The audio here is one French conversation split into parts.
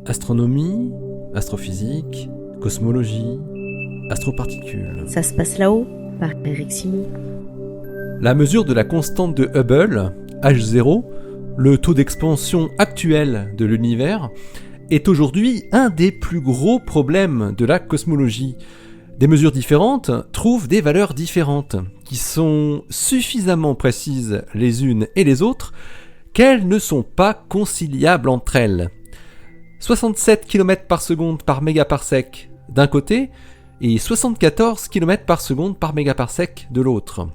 Astronomie, astrophysique, cosmologie, astroparticules. Ça se passe là-haut, par Eric Simon. La mesure de la constante de Hubble, H0, le taux d'expansion actuel de l'univers, est aujourd'hui un des plus gros problèmes de la cosmologie. Des mesures différentes trouvent des valeurs différentes, qui sont suffisamment précises les unes et les autres, qu'elles ne sont pas conciliables entre elles. 67 km par seconde par mégaparsec d'un côté, et 74 km par seconde par mégaparsec de l'autre.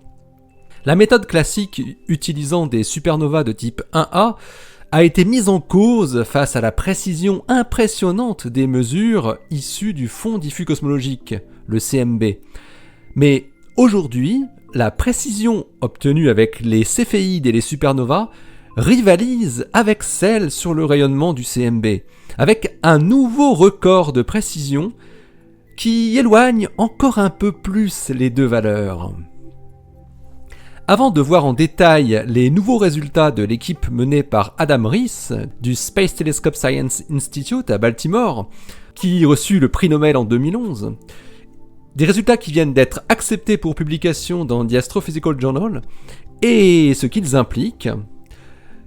La méthode classique utilisant des supernovas de type 1A a été mise en cause face à la précision impressionnante des mesures issues du Fonds diffus cosmologique, le CMB. Mais aujourd'hui, la précision obtenue avec les céphéides et les supernovas rivalise avec celle sur le rayonnement du CMB, avec un nouveau record de précision qui éloigne encore un peu plus les deux valeurs. Avant de voir en détail les nouveaux résultats de l'équipe menée par Adam Riess du Space Telescope Science Institute à Baltimore, qui reçut le prix Nobel en 2011, des résultats qui viennent d'être acceptés pour publication dans The Astrophysical Journal, et ce qu'ils impliquent,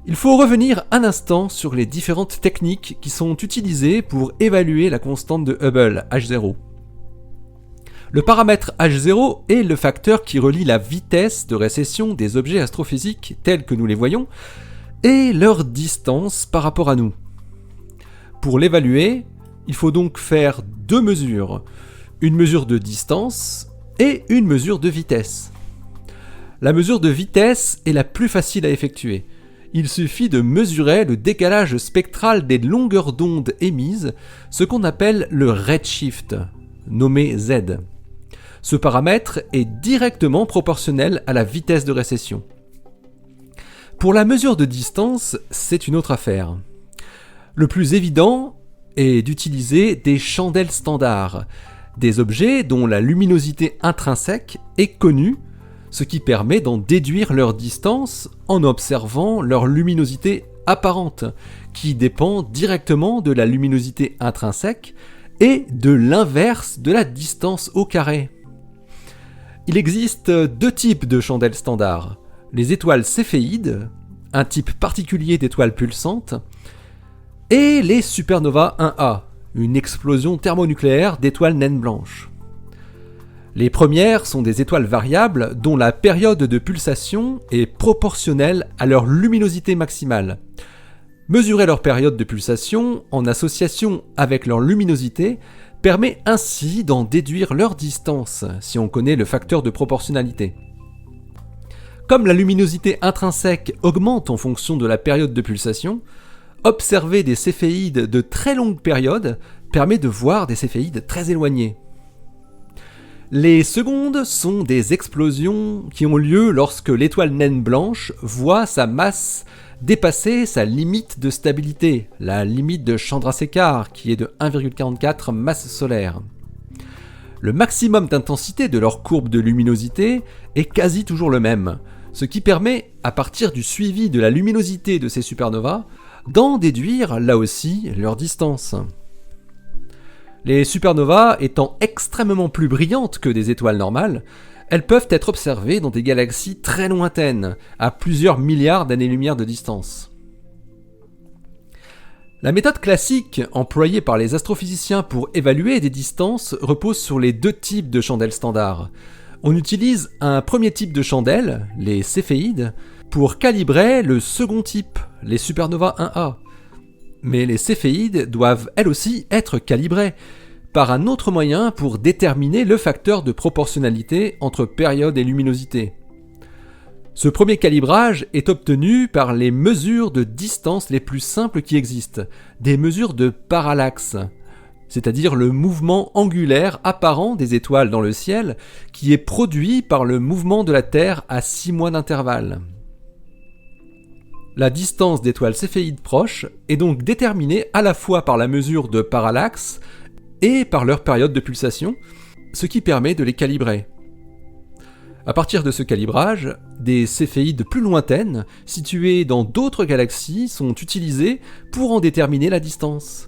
il faut revenir un instant sur les différentes techniques qui sont utilisées pour évaluer la constante de Hubble, H0. Le paramètre H0 est le facteur qui relie la vitesse de récession des objets astrophysiques tels que nous les voyons et leur distance par rapport à nous. Pour l'évaluer, il faut donc faire deux mesures, une mesure de distance et une mesure de vitesse. La mesure de vitesse est la plus facile à effectuer. Il suffit de mesurer le décalage spectral des longueurs d'onde émises, ce qu'on appelle le redshift, nommé Z. Ce paramètre est directement proportionnel à la vitesse de récession. Pour la mesure de distance, c'est une autre affaire. Le plus évident est d'utiliser des chandelles standards, des objets dont la luminosité intrinsèque est connue, ce qui permet d'en déduire leur distance en observant leur luminosité apparente, qui dépend directement de la luminosité intrinsèque et de l'inverse de la distance au carré. Il existe deux types de chandelles standards, les étoiles céphéides, un type particulier d'étoiles pulsantes, et les supernovas 1A, une explosion thermonucléaire d'étoiles naines blanches. Les premières sont des étoiles variables dont la période de pulsation est proportionnelle à leur luminosité maximale. Mesurer leur période de pulsation en association avec leur luminosité permet ainsi d'en déduire leur distance si on connaît le facteur de proportionnalité. Comme la luminosité intrinsèque augmente en fonction de la période de pulsation, observer des céphéides de très longue période permet de voir des céphéides très éloignés. Les secondes sont des explosions qui ont lieu lorsque l'étoile naine blanche voit sa masse dépasser sa limite de stabilité, la limite de Chandrasekhar, qui est de 1,44 masses solaires. Le maximum d'intensité de leur courbe de luminosité est quasi toujours le même, ce qui permet, à partir du suivi de la luminosité de ces supernovas, d'en déduire là aussi leur distance. Les supernovas étant extrêmement plus brillantes que des étoiles normales, elles peuvent être observées dans des galaxies très lointaines, à plusieurs milliards d'années-lumière de distance. La méthode classique employée par les astrophysiciens pour évaluer des distances repose sur les deux types de chandelles standards. On utilise un premier type de chandelle, les céphéides, pour calibrer le second type, les supernovas 1A. Mais les céphéides doivent elles aussi être calibrées par un autre moyen pour déterminer le facteur de proportionnalité entre période et luminosité. Ce premier calibrage est obtenu par les mesures de distance les plus simples qui existent, des mesures de parallaxe, c'est-à-dire le mouvement angulaire apparent des étoiles dans le ciel qui est produit par le mouvement de la Terre à 6 mois d'intervalle. La distance d'étoiles céphéides proches est donc déterminée à la fois par la mesure de parallaxe et par leur période de pulsation, ce qui permet de les calibrer. À partir de ce calibrage, des céphéides plus lointaines, situées dans d'autres galaxies, sont utilisées pour en déterminer la distance.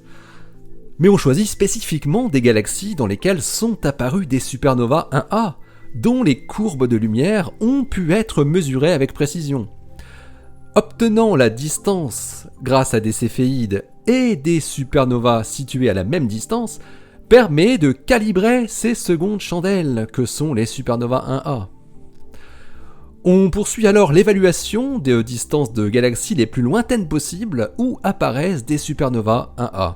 Mais on choisit spécifiquement des galaxies dans lesquelles sont apparues des supernovas 1A, dont les courbes de lumière ont pu être mesurées avec précision. Obtenant la distance grâce à des céphéides et des supernovas situées à la même distance permet de calibrer ces secondes chandelles que sont les supernovas 1A. On poursuit alors l'évaluation des distances de galaxies les plus lointaines possibles où apparaissent des supernovas 1A.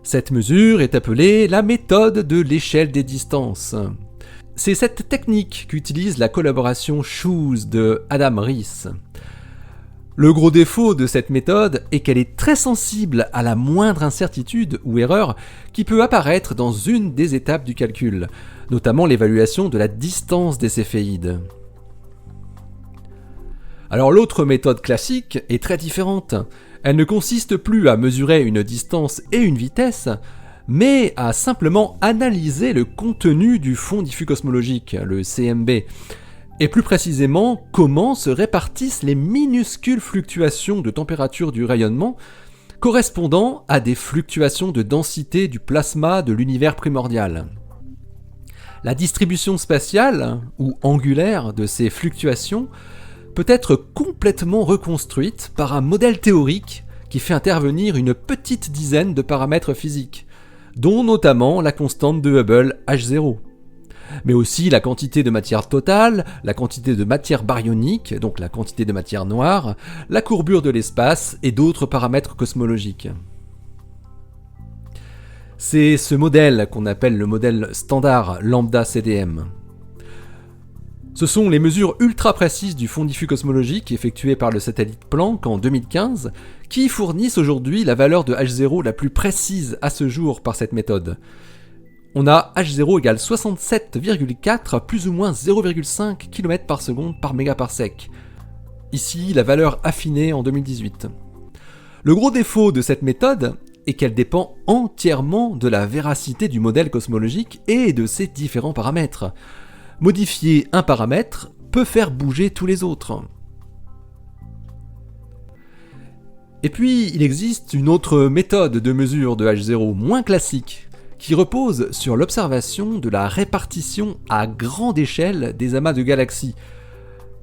Cette mesure est appelée la méthode de l'échelle des distances. C'est cette technique qu'utilise la collaboration SHOES de Adam Riess. Le gros défaut de cette méthode est qu'elle est très sensible à la moindre incertitude ou erreur qui peut apparaître dans une des étapes du calcul, notamment l'évaluation de la distance des céphéides. Alors l'autre méthode classique est très différente. Elle ne consiste plus à mesurer une distance et une vitesse, mais à simplement analyser le contenu du fond diffus cosmologique, le CMB, et plus précisément comment se répartissent les minuscules fluctuations de température du rayonnement correspondant à des fluctuations de densité du plasma de l'univers primordial. La distribution spatiale, ou angulaire, de ces fluctuations peut être complètement reconstruite par un modèle théorique qui fait intervenir une petite dizaine de paramètres physiques, dont notamment la constante de Hubble H0, mais aussi la quantité de matière totale, la quantité de matière baryonique, donc la quantité de matière noire, la courbure de l'espace et d'autres paramètres cosmologiques. C'est ce modèle qu'on appelle le modèle standard lambda CDM. Ce sont les mesures ultra précises du fond diffus cosmologique effectuées par le satellite Planck en 2015 qui fournissent aujourd'hui la valeur de H0 la plus précise à ce jour par cette méthode. On a H0 égale 67,4 plus ou moins 0,5 km par seconde par mégaparsec. Ici, la valeur affinée en 2018. Le gros défaut de cette méthode est qu'elle dépend entièrement de la véracité du modèle cosmologique et de ses différents paramètres. Modifier un paramètre peut faire bouger tous les autres. Et puis, il existe une autre méthode de mesure de H0 moins classique, qui repose sur l'observation de la répartition à grande échelle des amas de galaxies,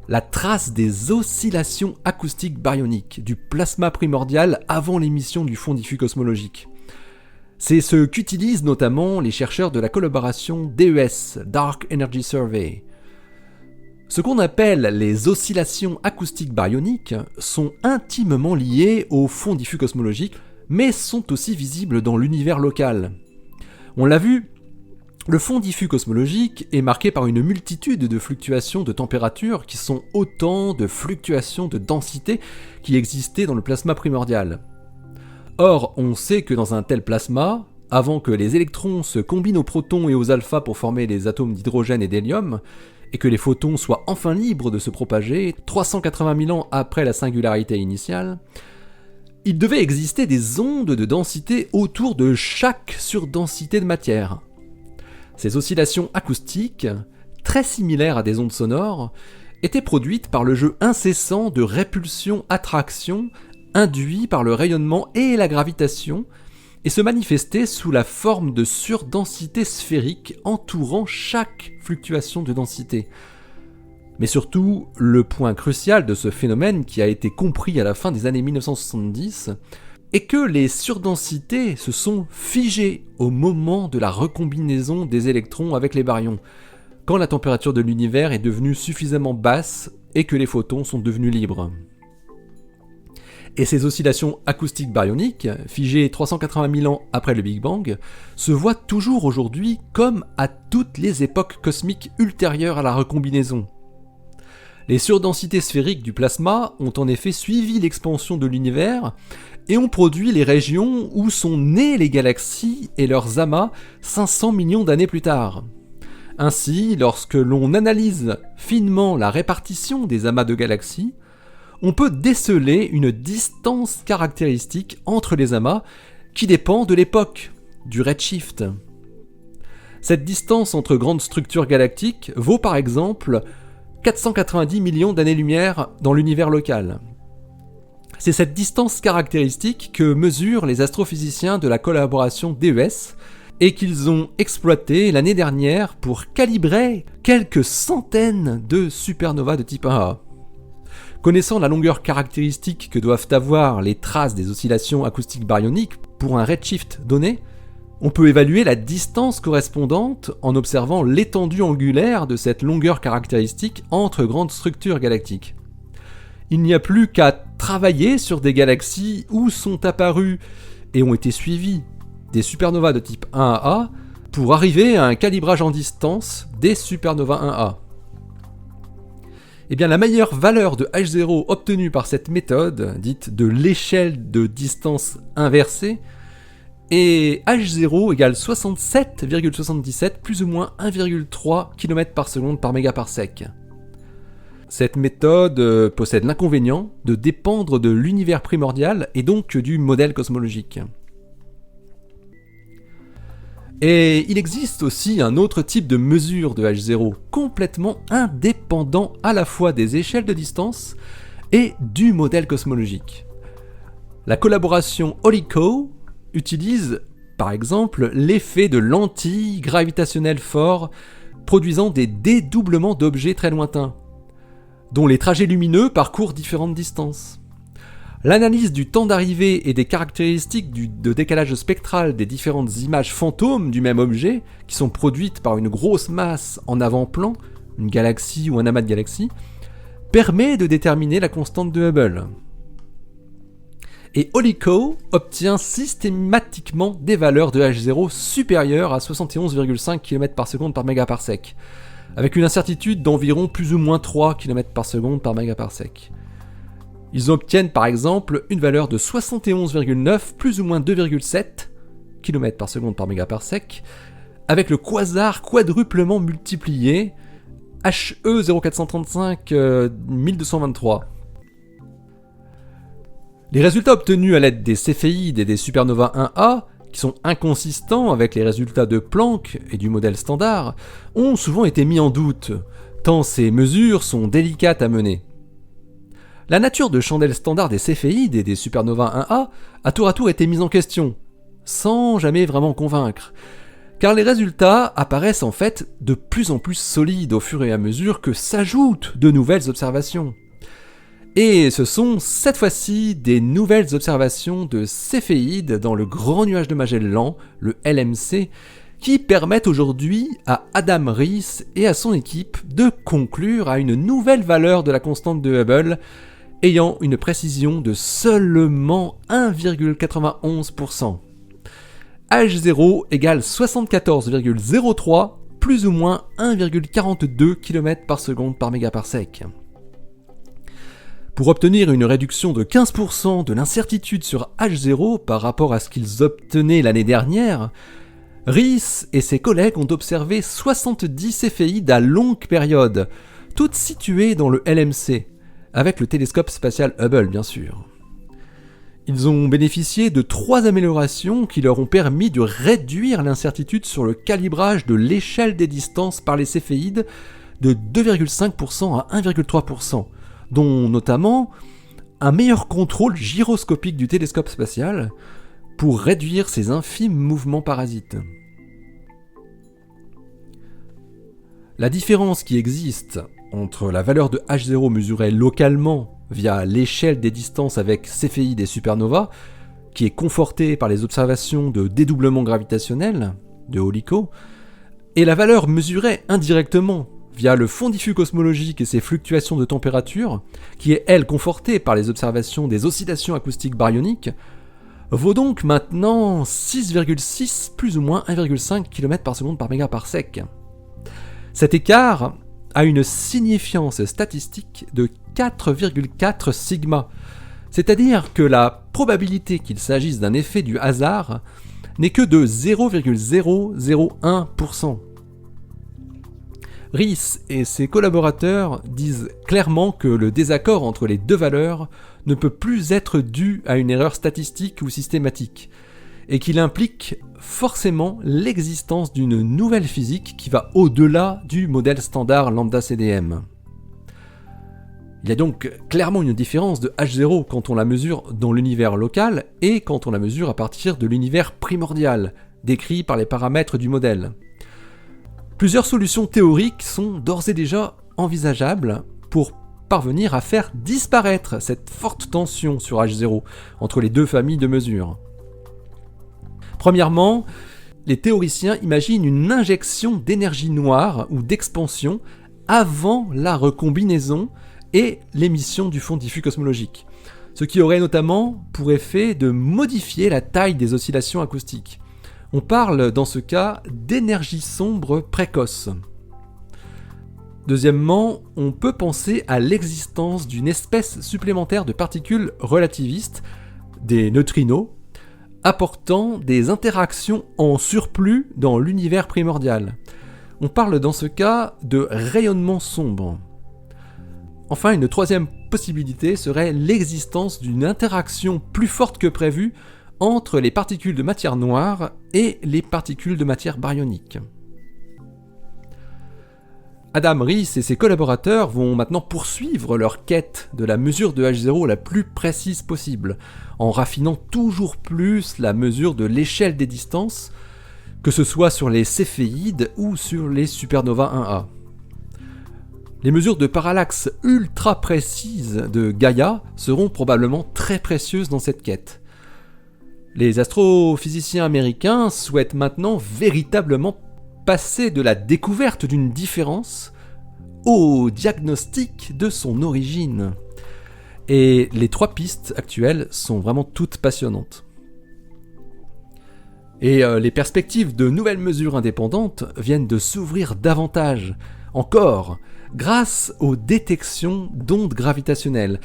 la trace des oscillations acoustiques baryoniques du plasma primordial avant l'émission du fond diffus cosmologique. C'est ce qu'utilisent notamment les chercheurs de la collaboration DES, Dark Energy Survey. Ce qu'on appelle les oscillations acoustiques baryoniques sont intimement liées au fond diffus cosmologique, mais sont aussi visibles dans l'univers local. On l'a vu, le fond diffus cosmologique est marqué par une multitude de fluctuations de température qui sont autant de fluctuations de densité qui existaient dans le plasma primordial. Or, on sait que dans un tel plasma, avant que les électrons se combinent aux protons et aux alphas pour former les atomes d'hydrogène et d'hélium, et que les photons soient enfin libres de se propager 380 000 ans après la singularité initiale, il devait exister des ondes de densité autour de chaque surdensité de matière. Ces oscillations acoustiques, très similaires à des ondes sonores, étaient produites par le jeu incessant de répulsion-attraction induit par le rayonnement et la gravitation, et se manifestaient sous la forme de surdensités sphériques entourant chaque fluctuation de densité. Mais surtout, le point crucial de ce phénomène qui a été compris à la fin des années 1970 est que les surdensités se sont figées au moment de la recombinaison des électrons avec les baryons, quand la température de l'univers est devenue suffisamment basse et que les photons sont devenus libres. Et ces oscillations acoustiques baryoniques, figées 380 000 ans après le Big Bang, se voient toujours aujourd'hui comme à toutes les époques cosmiques ultérieures à la recombinaison. Les surdensités sphériques du plasma ont en effet suivi l'expansion de l'univers et ont produit les régions où sont nées les galaxies et leurs amas 500 millions d'années plus tard. Ainsi, lorsque l'on analyse finement la répartition des amas de galaxies, on peut déceler une distance caractéristique entre les amas qui dépend de l'époque, du redshift. Cette distance entre grandes structures galactiques vaut par exemple 490 millions d'années-lumière dans l'univers local. C'est cette distance caractéristique que mesurent les astrophysiciens de la collaboration DES et qu'ils ont exploité l'année dernière pour calibrer quelques centaines de supernovas de type 1A. Connaissant la longueur caractéristique que doivent avoir les traces des oscillations acoustiques baryoniques pour un redshift donné, on peut évaluer la distance correspondante en observant l'étendue angulaire de cette longueur caractéristique entre grandes structures galactiques. Il n'y a plus qu'à travailler sur des galaxies où sont apparus et ont été suivis des supernovas de type 1A pour arriver à un calibrage en distance des supernovas 1A. Eh bien, la meilleure valeur de H0 obtenue par cette méthode, dite de l'échelle de distance inversée, est H0 égale 67,77 plus ou moins 1,3 km par seconde par mégaparsec. Cette méthode possède l'inconvénient de dépendre de l'univers primordial et donc du modèle cosmologique. Et il existe aussi un autre type de mesure de H0, complètement indépendant à la fois des échelles de distance et du modèle cosmologique. La collaboration HOLICO utilise par exemple l'effet de lentilles gravitationnelles forts produisant des dédoublements d'objets très lointains, dont les trajets lumineux parcourent différentes distances. L'analyse du temps d'arrivée et des caractéristiques de décalage spectral des différentes images fantômes du même objet, qui sont produites par une grosse masse en avant-plan, une galaxie ou un amas de galaxies, permet de déterminer la constante de Hubble. Et HOLICO obtient systématiquement des valeurs de H0 supérieures à 71,5 km par seconde par mégaparsec, avec une incertitude d'environ plus ou moins 3 km par seconde par mégaparsec. Ils obtiennent par exemple une valeur de 71,9 plus ou moins 2,7 km par seconde par mégaparsec avec le quasar quadruplement multiplié HE 0435 1223. Les résultats obtenus à l'aide des céphéides et des supernovas 1A, qui sont inconsistants avec les résultats de Planck et du modèle standard, ont souvent été mis en doute, tant ces mesures sont délicates à mener. La nature de chandelle standard des céphéides et des supernovas 1A a tour à tour été mise en question, sans jamais vraiment convaincre, car les résultats apparaissent en fait de plus en plus solides au fur et à mesure que s'ajoutent de nouvelles observations. Et ce sont cette fois-ci des nouvelles observations de céphéides dans le grand nuage de Magellan, le LMC, qui permettent aujourd'hui à Adam Riess et à son équipe de conclure à une nouvelle valeur de la constante de Hubble, ayant une précision de seulement 1,91%. H0 égale 74,03 plus ou moins 1,42 km par seconde par mégaparsec. Pour obtenir une réduction de 15% de l'incertitude sur H0 par rapport à ce qu'ils obtenaient l'année dernière, Riess et ses collègues ont observé 70 céphéides à longue période, toutes situées dans le LMC, avec le télescope spatial Hubble bien sûr. Ils ont bénéficié de 3 améliorations qui leur ont permis de réduire l'incertitude sur le calibrage de l'échelle des distances par les céphéides de 2,5% à 1,3%, dont notamment un meilleur contrôle gyroscopique du télescope spatial pour réduire ces infimes mouvements parasites. La différence qui existe entre la valeur de H0 mesurée localement via l'échelle des distances avec céphéides et supernovas, qui est confortée par les observations de dédoublement gravitationnel de HOLICO, et la valeur mesurée indirectement via le fond diffus cosmologique et ses fluctuations de température, qui est elle confortée par les observations des oscillations acoustiques baryoniques, vaut donc maintenant 6,6 plus ou moins 1,5 km par seconde par mégaparsec. Cet écart a une signifiance statistique de 4,4 sigma, c'est-à-dire que la probabilité qu'il s'agisse d'un effet du hasard n'est que de 0,001%. Riess et ses collaborateurs disent clairement que le désaccord entre les deux valeurs ne peut plus être dû à une erreur statistique ou systématique, et qu'il implique forcément l'existence d'une nouvelle physique qui va au-delà du modèle standard lambda CDM. Il y a donc clairement une différence de H0 quand on la mesure dans l'univers local et quand on la mesure à partir de l'univers primordial, décrit par les paramètres du modèle. Plusieurs solutions théoriques sont d'ores et déjà envisageables pour parvenir à faire disparaître cette forte tension sur H0 entre les deux familles de mesures. Premièrement, les théoriciens imaginent une injection d'énergie noire ou d'expansion avant la recombinaison et l'émission du fond diffus cosmologique, ce qui aurait notamment pour effet de modifier la taille des oscillations acoustiques. On parle dans ce cas d'énergie sombre précoce. Deuxièmement, on peut penser à l'existence d'une espèce supplémentaire de particules relativistes, des neutrinos, apportant des interactions en surplus dans l'univers primordial. On parle dans ce cas de rayonnement sombre. Enfin, une troisième possibilité serait l'existence d'une interaction plus forte que prévue entre les particules de matière noire et les particules de matière baryonique. Adam Riess et ses collaborateurs vont maintenant poursuivre leur quête de la mesure de H0 la plus précise possible, en raffinant toujours plus la mesure de l'échelle des distances, que ce soit sur les céphéides ou sur les supernovas 1A. Les mesures de parallaxe ultra précises de Gaïa seront probablement très précieuses dans cette quête. Les astrophysiciens américains souhaitent maintenant véritablement passer de la découverte d'une différence au diagnostic de son origine. Et les trois pistes actuelles sont vraiment toutes passionnantes. Et les perspectives de nouvelles mesures indépendantes viennent de s'ouvrir davantage, encore, grâce aux détections d'ondes gravitationnelles,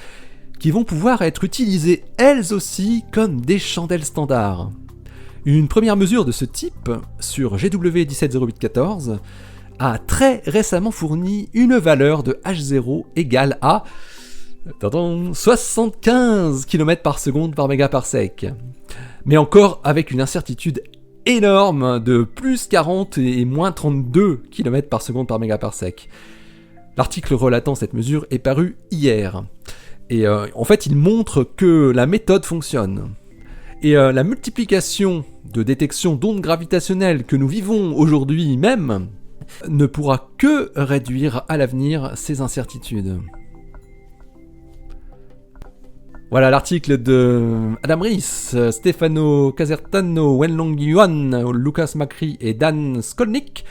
qui vont pouvoir être utilisées elles aussi comme des chandelles standards. Une première mesure de ce type, sur GW 170814, a très récemment fourni une valeur de H0 égale à 75 km par seconde par mégaparsec. Mais encore avec une incertitude énorme de plus 40 et moins 32 km par seconde par mégaparsec. L'article relatant cette mesure est paru hier. Et en fait, il montre que la méthode fonctionne. Et la multiplication de détections d'ondes gravitationnelles que nous vivons aujourd'hui même ne pourra que réduire à l'avenir ces incertitudes. Voilà l'article de Adam Riess, Stefano Casertano, Wenlong Yuan, Lucas Macri et Dan Skolnick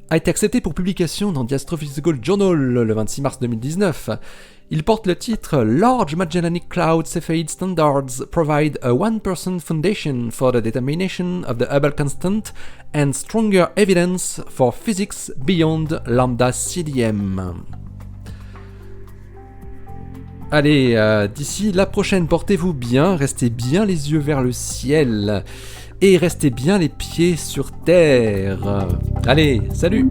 a été accepté pour publication dans The Astrophysical Journal le 26 mars 2019. Il porte le titre « Large Magellanic Cloud Cepheid Standards provide a one-person foundation for the determination of the Hubble constant and stronger evidence for physics beyond lambda CDM ». Allez, d'ici la prochaine, portez-vous bien, restez bien les yeux vers le ciel et restez bien les pieds sur terre. Allez, salut!